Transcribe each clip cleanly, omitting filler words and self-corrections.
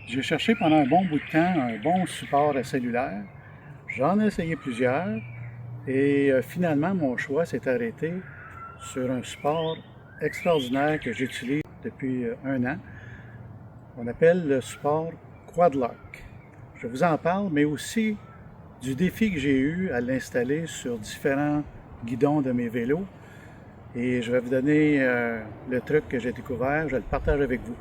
J'ai cherché pendant un bon bout de temps un bon support à cellulaire. J'en ai essayé plusieurs et finalement mon choix s'est arrêté sur un support extraordinaire que j'utilise depuis un an. On appelle le support Quadlock. Je vous en parle, mais aussi du défi que j'ai eu à l'installer sur différents guidons de mes vélos. Et je vais vous donner le truc que j'ai découvert, je le partage avec vous.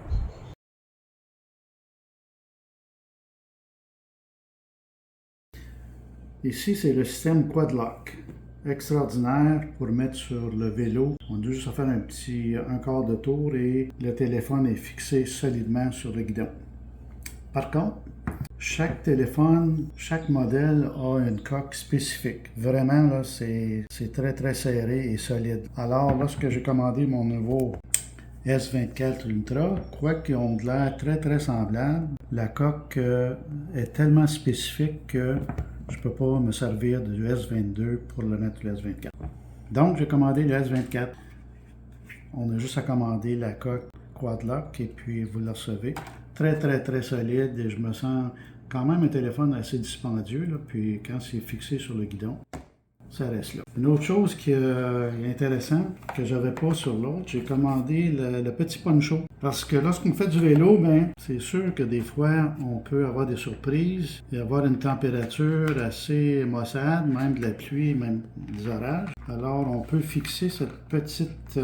Ici, c'est le système Quadlock. Extraordinaire pour mettre sur le vélo. On a juste à faire un quart de tour et le téléphone est fixé solidement sur le guidon. Par contre, chaque téléphone, chaque modèle a une coque spécifique. Vraiment, là, c'est très, très serré et solide. Alors, lorsque j'ai commandé mon nouveau S24 Ultra, quoiqu'ils ont de l'air très, très semblable, la coque est tellement spécifique que je ne peux pas me servir du S22 pour le mettre sur le S24. Donc, j'ai commandé le S24. On a juste à commander la coque Quadlock et puis vous la recevez. Très, très, très solide et je me sens quand même un téléphone assez dispendieux. Là, puis quand c'est fixé sur le guidon, ça reste là. Une autre chose qui est intéressante, que j'avais pas sur l'autre, j'ai commandé le petit poncho. Parce que lorsqu'on fait du vélo, ben, c'est sûr que des fois, on peut avoir des surprises et avoir une température assez maussade, même de la pluie, même des orages. Alors, on peut fixer cette petite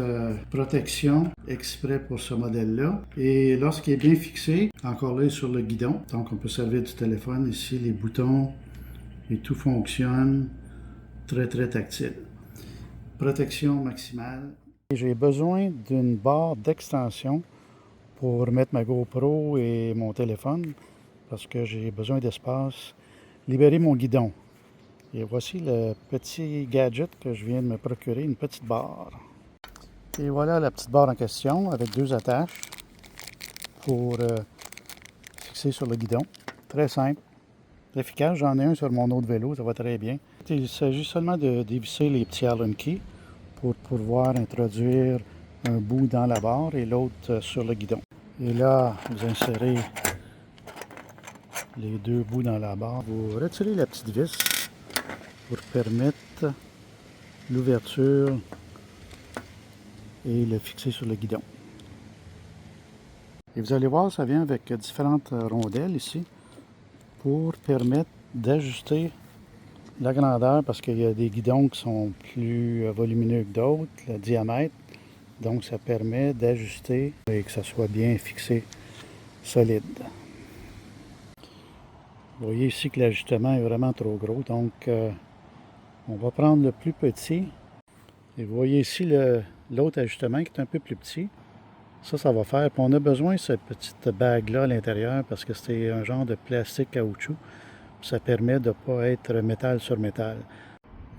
protection exprès pour ce modèle-là. Et lorsqu'il est bien fixé, encore là, sur le guidon, donc on peut servir du téléphone ici, les boutons, et tout fonctionne. Très, très tactile. Protection maximale. J'ai besoin d'une barre d'extension pour mettre ma GoPro et mon téléphone parce que j'ai besoin d'espace. Libérer mon guidon. Et voici le petit gadget que je viens de me procurer, une petite barre. Et voilà la petite barre en question avec deux attaches pour fixer sur le guidon. Très simple. Efficace, j'en ai un sur mon autre vélo, ça va très bien. Il s'agit seulement de dévisser les petits Allen keys pour pouvoir introduire un bout dans la barre et l'autre sur le guidon. Et là, vous insérez les deux bouts dans la barre. Vous retirez la petite vis pour permettre l'ouverture et le fixer sur le guidon. Et vous allez voir, ça vient avec différentes rondelles ici pour permettre d'ajuster la grandeur parce qu'il y a des guidons qui sont plus volumineux que d'autres, le diamètre. Donc ça permet d'ajuster et que ça soit bien fixé, solide. Vous voyez ici que l'ajustement est vraiment trop gros. Donc on va prendre le plus petit. Et vous voyez ici l'autre ajustement qui est un peu plus petit. Ça va faire. Puis on a besoin de cette petite bague-là à l'intérieur parce que c'est un genre de plastique caoutchouc. Ça permet de ne pas être métal sur métal.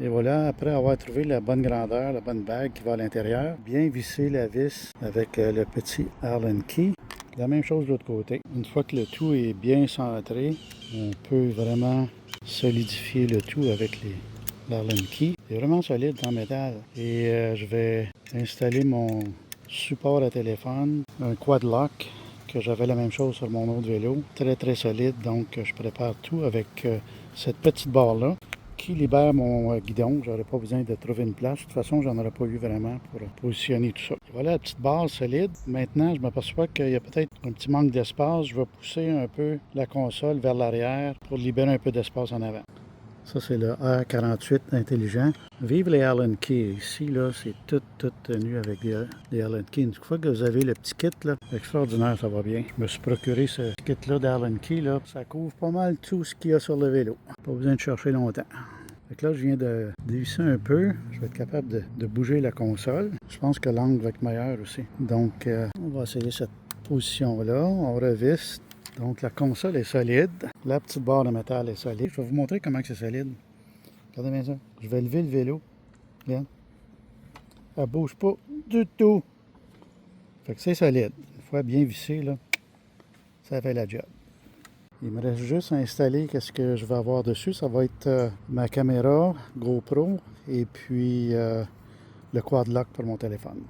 Et voilà, après avoir trouvé la bonne grandeur, la bonne bague qui va à l'intérieur, bien visser la vis avec le petit Allen key. La même chose de l'autre côté. Une fois que le tout est bien centré, on peut vraiment solidifier le tout avec l'Allen key. C'est vraiment solide en métal. Et je vais installer mon support à téléphone, un Quadlock, que j'avais la même chose sur mon autre vélo. Très très solide, donc je prépare tout avec cette petite barre-là qui libère mon guidon. J'aurais pas besoin de trouver une place. De toute façon, j'en aurais pas eu vraiment pour positionner tout ça. Et voilà la petite barre solide. Maintenant, je m'aperçois qu'il y a peut-être un petit manque d'espace. Je vais pousser un peu la console vers l'arrière pour libérer un peu d'espace en avant. Ça, c'est le R48 intelligent. Vive les Allen keys. Ici, là, c'est tout tenu avec des Allen keys. Une fois que vous avez le petit kit, là, extraordinaire, ça va bien. Je me suis procuré ce kit-là d'Allen key, là. Ça couvre pas mal tout ce qu'il y a sur le vélo. Pas besoin de chercher longtemps. Fait que là, je viens de dévisser un peu. Je vais être capable de bouger la console. Je pense que l'angle va être meilleur aussi. Donc, on va essayer cette position-là. On revisse. Donc, la console est solide. La petite barre de métal est solide. Je vais vous montrer comment c'est solide. Regardez bien ça. Je vais lever le vélo. Regarde. Elle ne bouge pas du tout. Fait que c'est solide. Une fois bien vissé, là, ça fait la job. Il me reste juste à installer qu'est-ce que je vais avoir dessus. Ça va être ma caméra GoPro et puis le Quadlock pour mon téléphone.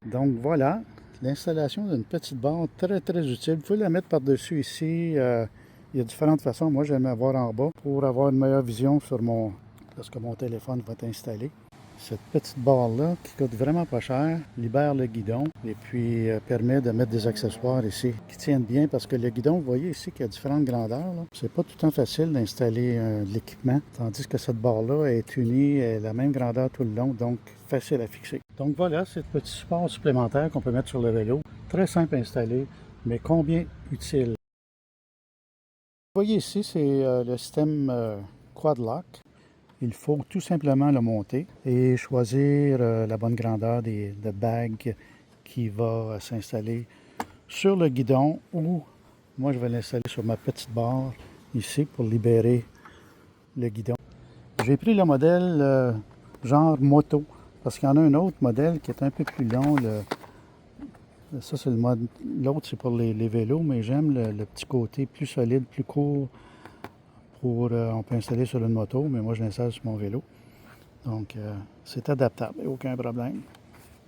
Donc voilà, l'installation d'une petite barre très très utile. Vous pouvez la mettre par-dessus ici. Il y a différentes façons. Moi, j'aime avoir en bas pour avoir une meilleure vision sur lorsque mon téléphone va être installé. Cette petite barre-là, qui coûte vraiment pas cher, libère le guidon et puis permet de mettre des accessoires ici qui tiennent bien parce que le guidon, vous voyez ici qu'il y a différentes grandeurs. C'est pas tout le temps facile d'installer l'équipement, tandis que cette barre-là est unie, elle est la même grandeur tout le long, donc facile à fixer. Donc voilà, c'est le petit support supplémentaire qu'on peut mettre sur le vélo. Très simple à installer, mais combien utile. Vous voyez ici, c'est le système Quad Lock. Il faut tout simplement le monter et choisir la bonne grandeur de bague qui va s'installer sur le guidon ou moi je vais l'installer sur ma petite barre ici pour libérer le guidon. J'ai pris le modèle genre moto parce qu'il y en a un autre modèle qui est un peu plus long. Ça c'est l'autre c'est pour les vélos, mais j'aime le petit côté plus solide, plus court. On peut installer sur une moto, mais moi je l'installe sur mon vélo. Donc, c'est adaptable, aucun problème.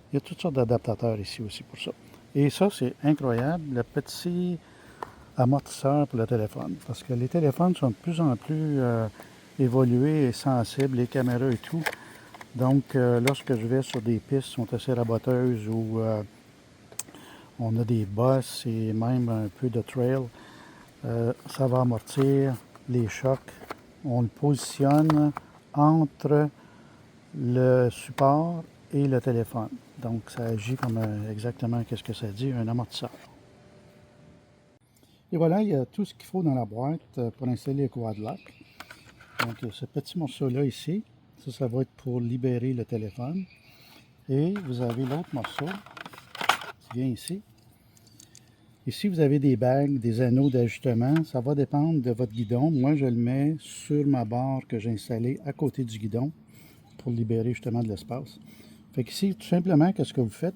Il y a toutes sortes d'adaptateurs ici aussi pour ça. Et ça, c'est incroyable, le petit amortisseur pour le téléphone. Parce que les téléphones sont de plus en plus évolués et sensibles, les caméras et tout. Donc, lorsque je vais sur des pistes qui sont assez raboteuses ou on a des bosses et même un peu de trail, ça va amortir les chocs. On le positionne entre le support et le téléphone. Donc, ça agit comme exactement qu'est-ce que ça dit, un amortisseur. Et voilà, il y a tout ce qu'il faut dans la boîte pour installer le Quad Lock. Donc, il y a ce petit morceau-là ici. Ça va être pour libérer le téléphone. Et vous avez l'autre morceau qui vient ici. Ici, vous avez des bagues, des anneaux d'ajustement. Ça va dépendre de votre guidon. Moi, je le mets sur ma barre que j'ai installée à côté du guidon pour libérer justement de l'espace. Fait qu'ici, tout simplement, qu'est-ce que vous faites?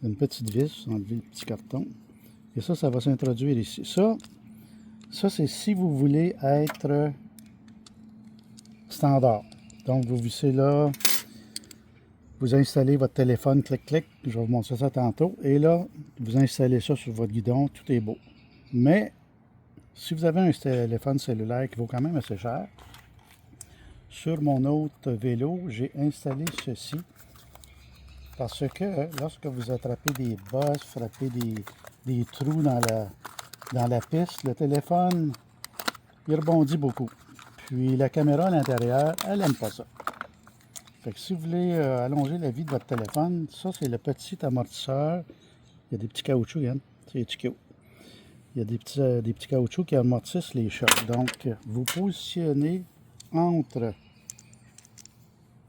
Une petite vis, enlevez le petit carton. Et ça va s'introduire ici. Ça c'est si vous voulez être standard. Donc, vous vissez là, vous installez votre téléphone, clic, clic. Je vais vous montrer ça tantôt. Et là, vous installez ça sur votre guidon, tout est beau. Mais, si vous avez un téléphone cellulaire qui vaut quand même assez cher, sur mon autre vélo, j'ai installé ceci parce que lorsque vous attrapez des bosses, frappez des trous dans la piste, le téléphone, il rebondit beaucoup. Puis la caméra à l'intérieur, elle n'aime pas ça. Fait que si vous voulez allonger la vie de votre téléphone, ça c'est le petit amortisseur. Il y a des petits caoutchoucs, hein? C'est cute. Il y a des petits caoutchoucs qui amortissent les chocs. Donc, vous positionnez entre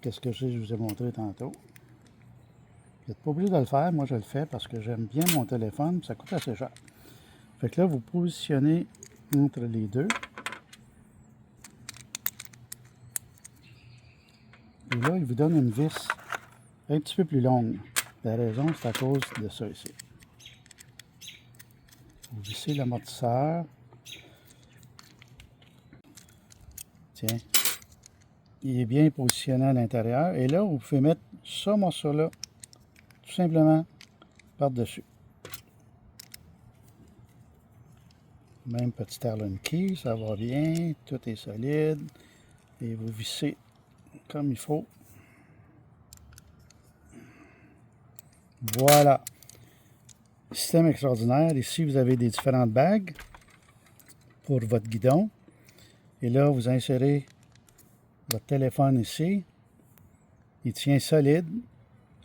qu'est-ce que je vous ai montré tantôt. Vous n'êtes pas obligé de le faire. Moi, je le fais parce que j'aime bien mon téléphone. Ça coûte assez cher. Fait que là, vous positionnez entre les deux. Et là, il vous donne une vis un petit peu plus longue. La raison, c'est à cause de ça ici. Vous vissez l'amortisseur. Tiens. Il est bien positionné à l'intérieur. Et là, vous pouvez mettre ce morceau-là tout simplement par-dessus. Même petit Allen key, ça va bien. Tout est solide. Et vous vissez comme il faut. Voilà. Système extraordinaire. Ici, vous avez des différentes bagues pour votre guidon. Et là, vous insérez votre téléphone ici. Il tient solide.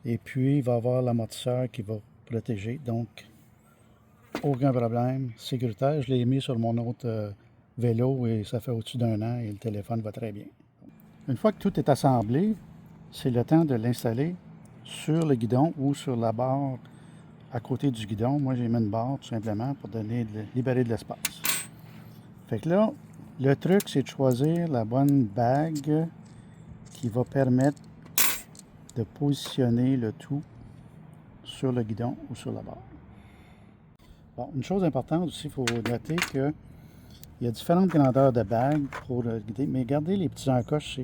Et puis, il va avoir l'amortisseur qui va protéger. Donc, aucun problème. Sécuritaire. Je l'ai mis sur mon autre vélo et ça fait au-dessus d'un an et le téléphone va très bien. Une fois que tout est assemblé, c'est le temps de l'installer sur le guidon ou sur la barre à côté du guidon. Moi, j'ai mis une barre tout simplement pour libérer de l'espace. Fait que là, le truc, c'est de choisir la bonne bague qui va permettre de positionner le tout sur le guidon ou sur la barre. Bon, une chose importante aussi, il faut noter qu'il y a différentes grandeurs de bagues pour guider, mais regardez les petits encoches,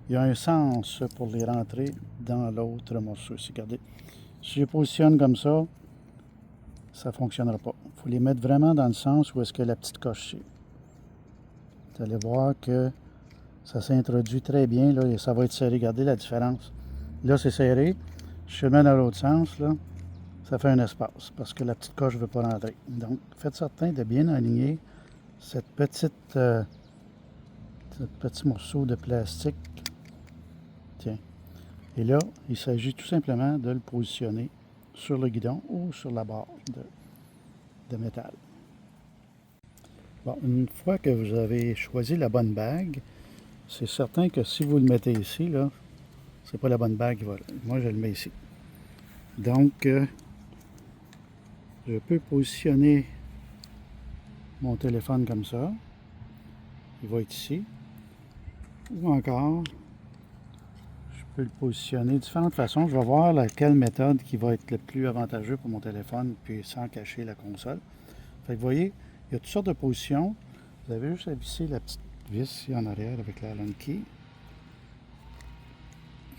il y a un sens pour les rentrer dans l'autre morceau ici. Regardez, Si je les positionne comme ça ne fonctionnera pas. Il faut les mettre vraiment dans le sens où est-ce que la petite coche est. Vous allez voir que ça s'introduit très bien là, et ça va être serré. Regardez la différence. Là, c'est serré. Je le mets dans l'autre sens, là, ça fait un espace parce que la petite coche ne veut pas rentrer. Donc, faites certain de bien aligner ce petit morceau de plastique. Tiens. Et là, il s'agit tout simplement de le positionner sur le guidon ou sur la barre de métal. Bon, une fois que vous avez choisi la bonne bague, c'est certain que si vous le mettez ici, là, c'est pas la bonne bague. Voilà. Moi, je le mets ici. Donc, je peux positionner mon téléphone comme ça. Il va être ici. Ou encore, je peux le positionner de différentes façons. Je vais voir laquelle méthode qui va être le plus avantageux pour mon téléphone, puis sans cacher la console. Fait que vous voyez, il y a toutes sortes de positions. Vous avez juste à visser la petite vis ici en arrière avec la Allen key.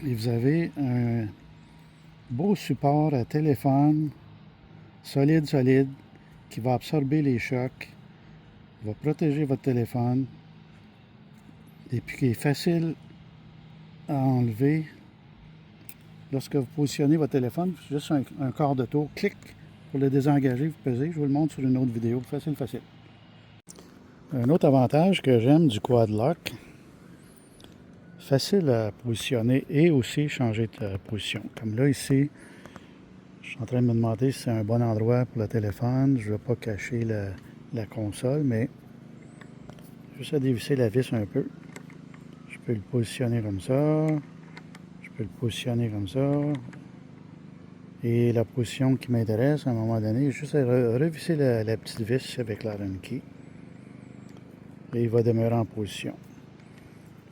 Et vous avez un beau support à téléphone, solide, qui va absorber les chocs, va protéger votre téléphone, et puis qui est facile à enlever. Lorsque vous positionnez votre téléphone, juste un quart de tour, clic, pour le désengager, vous pesez. Je vous le montre sur une autre vidéo, facile. Un autre avantage que j'aime du Quad Lock, facile à positionner et aussi changer de position. Comme là, ici, je suis en train de me demander si c'est un bon endroit pour le téléphone. Je ne veux pas cacher la console, mais juste à dévisser la vis un peu. Je peux le positionner comme ça. Je peux le positionner comme ça. Et la position qui m'intéresse à un moment donné, juste à revisser la petite vis avec la Allen key. Et il va demeurer en position.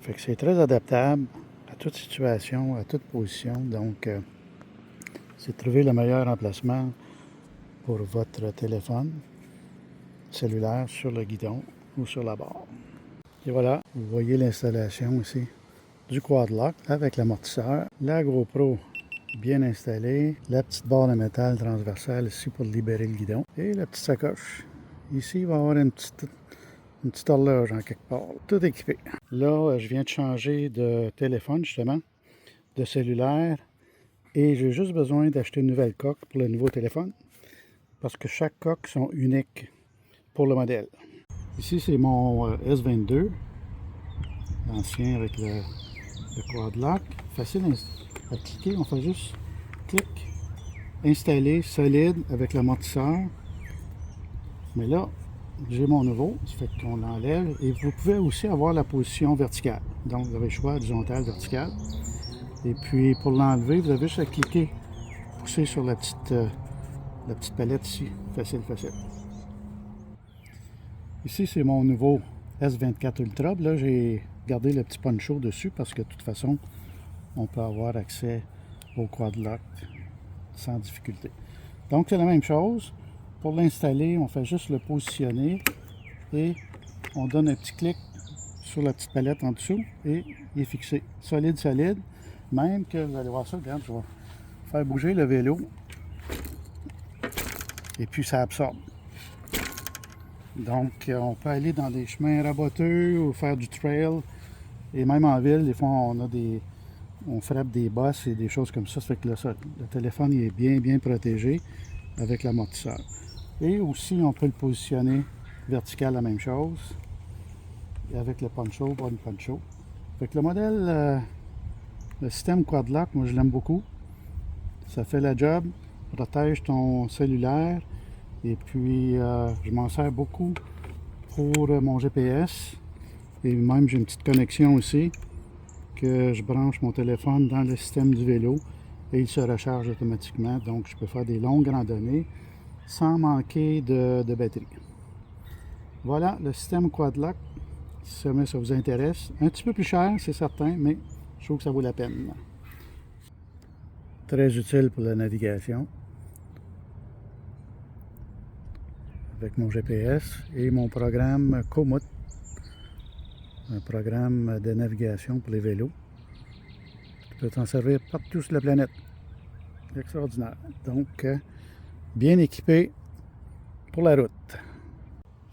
Fait que c'est très adaptable à toute situation, à toute position. Donc, c'est de trouver le meilleur emplacement pour votre téléphone cellulaire sur le guidon ou sur la barre. Et voilà, vous voyez l'installation ici du Quad Lock avec l'amortisseur, la GoPro bien installée, la petite barre de métal transversale ici pour libérer le guidon et la petite sacoche. Ici, il va y avoir une petite horloge en quelque part, tout équipé. Là, je viens de changer de téléphone justement, de cellulaire, et j'ai juste besoin d'acheter une nouvelle coque pour le nouveau téléphone parce que chaque coque sont uniques pour le modèle. Ici, c'est mon S22, l'ancien avec le Quad Lock. Facile à cliquer, on fait juste clic, installer, solide avec l'amortisseur. Mais là, j'ai mon nouveau, ça fait qu'on l'enlève. Et vous pouvez aussi avoir la position verticale. Donc, vous avez le choix horizontal, vertical. Et puis, pour l'enlever, vous avez juste à cliquer, pousser sur la petite palette ici. Facile. Ici, c'est mon nouveau S24 Ultra. Là, j'ai gardé le petit poncho dessus parce que de toute façon, on peut avoir accès au Quad Lock sans difficulté. Donc, c'est la même chose. Pour l'installer, on fait juste le positionner et on donne un petit clic sur la petite palette en dessous et il est fixé. Solide. Même que vous allez voir ça, regarde, je vais faire bouger le vélo et puis ça absorbe. Donc, on peut aller dans des chemins raboteux ou faire du trail. Et même en ville, des fois, on frappe des bosses et des choses comme ça. Ça fait que le téléphone il est bien protégé avec l'amortisseur. Et aussi, on peut le positionner vertical, la même chose. Et avec le poncho, pas le poncho. Fait que le modèle, le système Quad Lock, moi je l'aime beaucoup. Ça fait la job, protège ton cellulaire. Et puis, je m'en sers beaucoup pour mon GPS. Et même, j'ai une petite connexion aussi que je branche mon téléphone dans le système du vélo et il se recharge automatiquement. Donc, je peux faire des longues randonnées sans manquer de batterie. Voilà le système Quad Lock. Si jamais ça vous intéresse. Un petit peu plus cher, c'est certain, mais je trouve que ça vaut la peine. Très utile pour la navigation. Avec mon GPS et mon programme Komoot, un programme de navigation pour les vélos. Tu peux t'en servir partout sur la planète. Extraordinaire. Donc, bien équipé pour la route.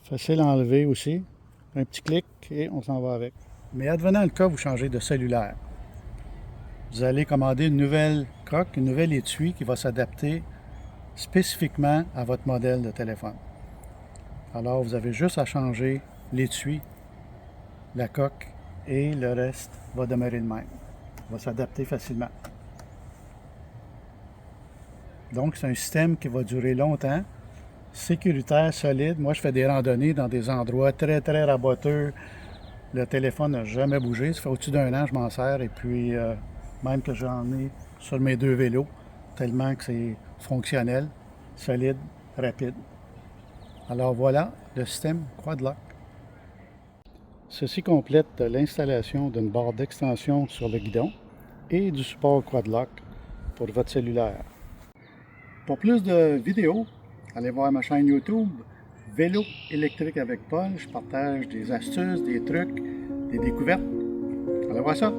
Facile à enlever aussi. Un petit clic et on s'en va avec. Mais advenant le cas, vous changez de cellulaire. Vous allez commander une nouvelle coque, une nouvelle étui qui va s'adapter spécifiquement à votre modèle de téléphone. Alors, vous avez juste à changer l'étui, la coque et le reste va demeurer le même. Il va s'adapter facilement. Donc, c'est un système qui va durer longtemps, sécuritaire, solide. Moi, je fais des randonnées dans des endroits très, très raboteux. Le téléphone n'a jamais bougé. Ça fait au-dessus d'un an que je m'en sers. Et puis, même que j'en ai sur mes 2 vélos, tellement que c'est fonctionnel, solide, rapide. Alors voilà, le système Quad-Lock. Ceci complète l'installation d'une barre d'extension sur le guidon et du support Quad-Lock pour votre cellulaire. Pour plus de vidéos, allez voir ma chaîne YouTube Vélo électrique avec Paul. Je partage des astuces, des trucs, des découvertes. Allez voir ça!